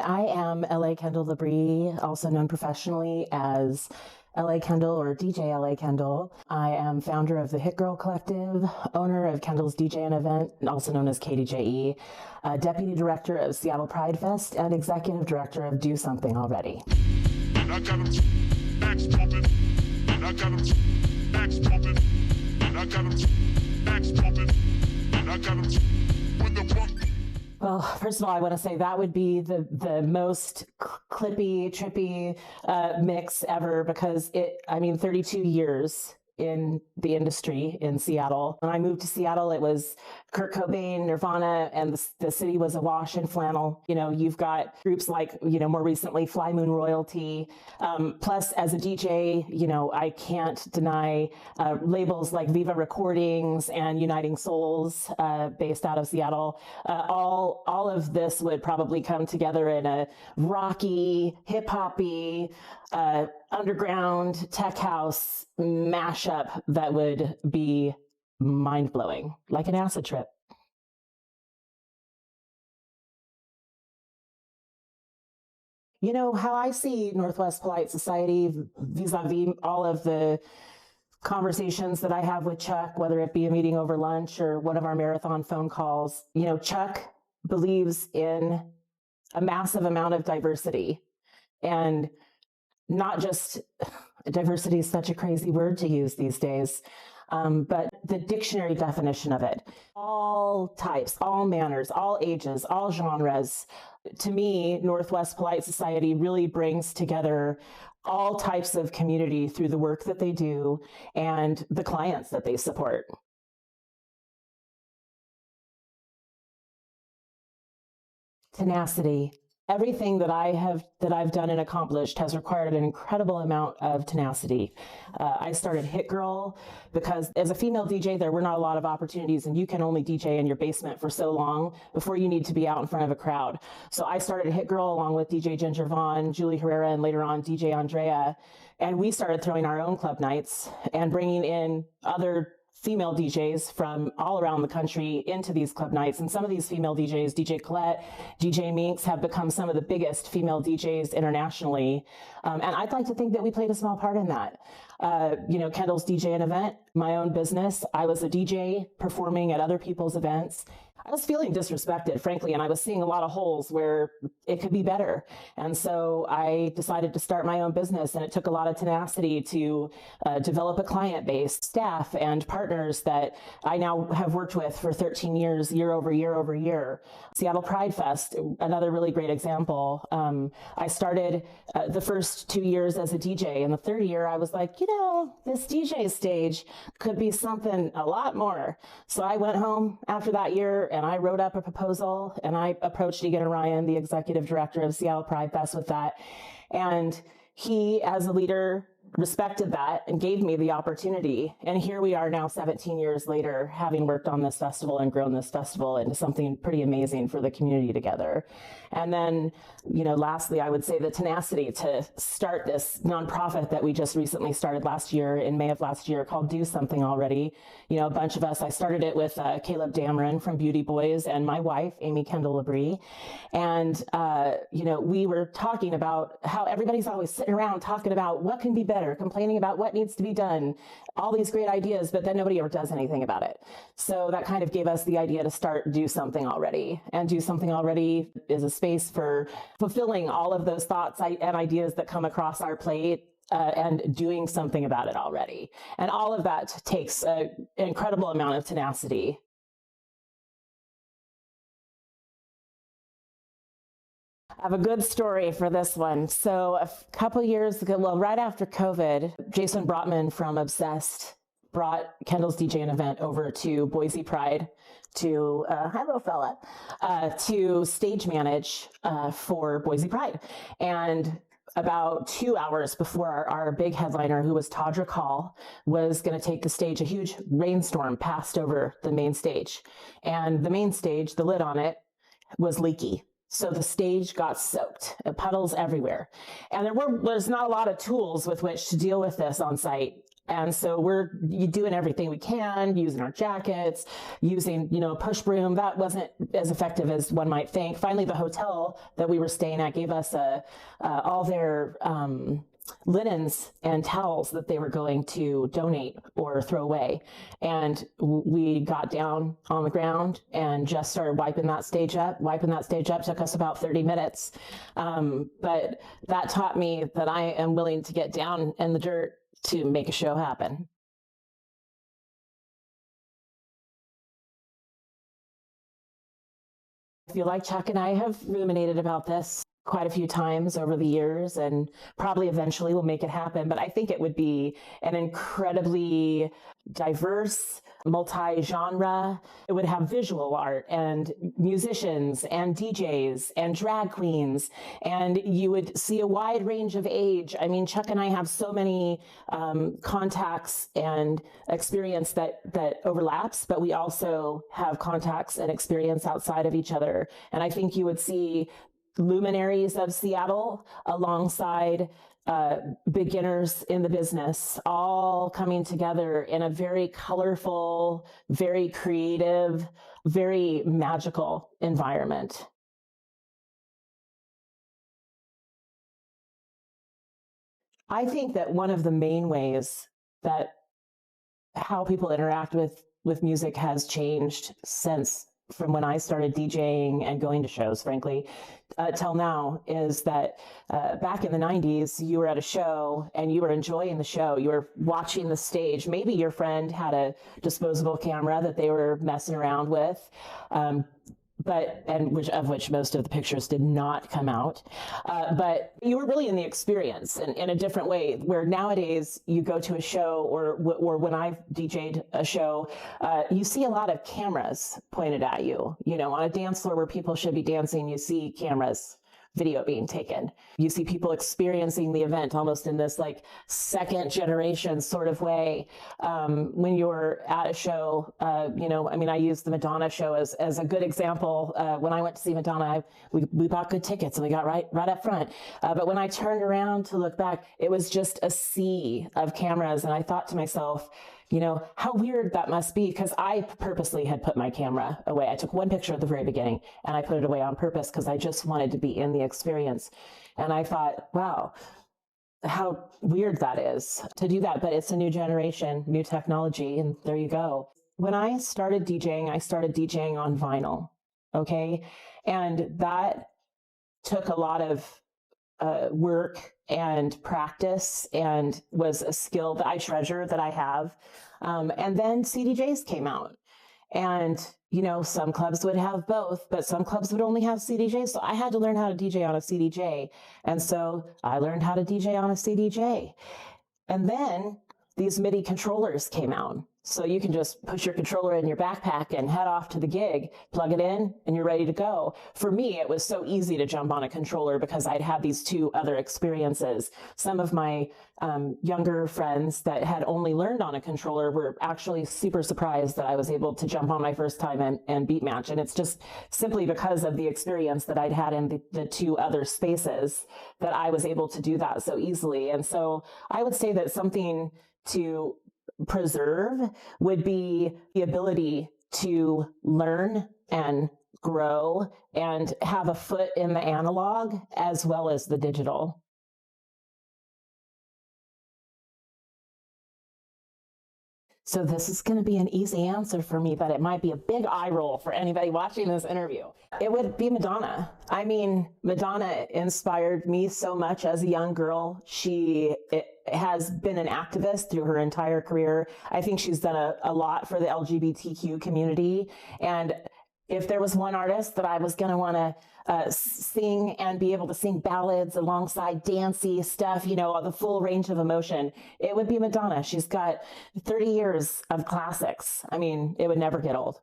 I am L.A. Kendall LaBree, also known professionally as L.A. Kendall or DJ L.A. Kendall. I am founder of the Hit Girl Collective, owner of Kendall's DJ and Event, also known as KDJE, deputy director of Seattle Pride Fest, and executive director of Do Something Already. I got 'em backs pumping, I got 'em backs pumping, I got 'em backs pumping, I got 'em with the pump. Well, first of all, I want to say that would be the most clippy, trippy mix ever, because 32 years in the industry in Seattle. When I moved to Seattle, it was Kurt Cobain, Nirvana, and the city was awash in flannel. You know, you've got groups like, more recently, Fly Moon Royalty. Plus, as a DJ, I can't deny labels like Viva Recordings and Uniting Souls, based out of Seattle. All of this would probably come together in a rocky, hip-hoppy, underground tech house mashup that would be mind-blowing, like an acid trip. You know, how I see Northwest Polite Society vis-a-vis all of the conversations that I have with Chuck, whether it be a meeting over lunch or one of our marathon phone calls, Chuck believes in a massive amount of diversity, and not just diversity is such a crazy word to use these days, but the dictionary definition of it. All types, all manners, all ages, all genres. To me, Northwest Polite Society really brings together all types of community through the work that they do and the clients that they support. Tenacity. Everything that I've done and accomplished has required an incredible amount of tenacity. I started Hit Girl because as a female DJ, there were not a lot of opportunities, and you can only DJ in your basement for so long before you need to be out in front of a crowd. So I started Hit Girl along with DJ Ginger Vaughn, Julie Herrera, and later on DJ Andrea. And we started throwing our own club nights and bringing in other female DJs from all around the country into these club nights. And some of these female DJs, DJ Colette, DJ Minx, have become some of the biggest female DJs internationally. And I'd like to think that we played a small part in that. Kendall's DJ and Event, my own business. I was a DJ performing at other people's events. I was feeling disrespected, frankly, and I was seeing a lot of holes where it could be better. And so I decided to start my own business, and it took a lot of tenacity to develop a client base, staff, and partners that I now have worked with for 13 years, year over year over year. Seattle Pride Fest, another really great example. I started the first 2 years as a DJ, and the third year I was like, this DJ stage could be something a lot more. So I went home after that year, and I wrote up a proposal, and I approached Egan Ryan, the executive director of Seattle Pride Fest, with that. And he, as a leader, respected that and gave me the opportunity. And here we are now 17 years later, having worked on this festival and grown this festival into something pretty amazing for the community together. And then, lastly, I would say the tenacity to start this nonprofit that we just recently started last year, in May of last year, called Do Something Already. A bunch of us, I started it with Caleb Dameron from Beauty Boys and my wife, Amy Kendall LaBree. And, we were talking about how everybody's always sitting around talking about what can be better, complaining about what needs to be done, all these great ideas, but then nobody ever does anything about it. So that kind of gave us the idea to start Do Something Already. And Do Something Already is a space for fulfilling all of those thoughts and ideas that come across our plate, and doing something about it already. And all of that takes an incredible amount of tenacity. I have a good story for this one. So a couple years ago, right after COVID, Jason Brotman from Obsessed brought Kendall's DJ and Event over to Boise Pride to, hi little fella, to stage manage for Boise Pride. And about 2 hours before our big headliner, who was Todrick Hall, was going to take the stage, a huge rainstorm passed over the main stage. And the main stage, the lid on it, was leaky. So the stage got soaked, puddles everywhere. And there's not a lot of tools with which to deal with this on site. And so we're doing everything we can, using our jackets, using, a push broom. That wasn't as effective as one might think. Finally, the hotel that we were staying at gave us all their linens and towels that they were going to donate or throw away. And we got down on the ground and just started wiping that stage up. Took us about 30 minutes. But that taught me that I am willing to get down in the dirt to make a show happen. I feel like Chuck and I have ruminated about this quite a few times over the years, and probably eventually we'll make it happen. But I think it would be an incredibly diverse, multi-genre. It would have visual art and musicians and DJs and drag queens, and you would see a wide range of age. I mean, Chuck and I have so many contacts and experience that overlaps, but we also have contacts and experience outside of each other. And I think you would see luminaries of Seattle alongside beginners in the business, all coming together in a very colorful, very creative, very magical environment. I think that one of the main ways that how people interact with music has changed since from when I started DJing and going to shows, frankly, till now, is that back in the 90s, you were at a show and you were enjoying the show. You were watching the stage. Maybe your friend had a disposable camera that they were messing around with. Which most of the pictures did not come out. But you were really in the experience in a different way, where nowadays you go to a show or when I've DJ'd a show, you see a lot of cameras pointed at you. On a dance floor where people should be dancing, you see cameras, video being taken. You see people experiencing the event almost in this like second generation sort of way. When you're at a show, I use the Madonna show as a good example. When I went to see Madonna, we bought good tickets and we got right up front. But when I turned around to look back, it was just a sea of cameras. And I thought to myself, how weird that must be, because I purposely had put my camera away. I took one picture at the very beginning and I put it away on purpose because I just wanted to be in the experience. And I thought, wow, how weird that is to do that. But it's a new generation, new technology, and there you go. When I started DJing on vinyl, okay? And that took a lot of work and practice, and was a skill that I treasure, that I have. And then CDJs came out, and some clubs would have both, but some clubs would only have CDJs. So I had to learn how to DJ on a CDJ. And so I learned how to DJ on a CDJ. And then these MIDI controllers came out. So you can just push your controller in your backpack and head off to the gig, plug it in, and you're ready to go. For me, it was so easy to jump on a controller because I'd had these two other experiences. Some of my younger friends that had only learned on a controller were actually super surprised that I was able to jump on my first time and beat match. And it's just simply because of the experience that I'd had in the two other spaces that I was able to do that so easily. And so I would say that something to preserve would be the ability to learn and grow and have a foot in the analog as well as the digital. So this is going to be an easy answer for me, but it might be a big eye roll for anybody watching this interview. It would be Madonna. I mean, Madonna inspired me so much as a young girl. She has been an activist through her entire career. I think she's done a lot for the LGBTQ community. And if there was one artist that I was going to want to sing and be able to sing ballads alongside dancey stuff, the full range of emotion, it would be Madonna. She's got 30 years of classics. I mean, it would never get old.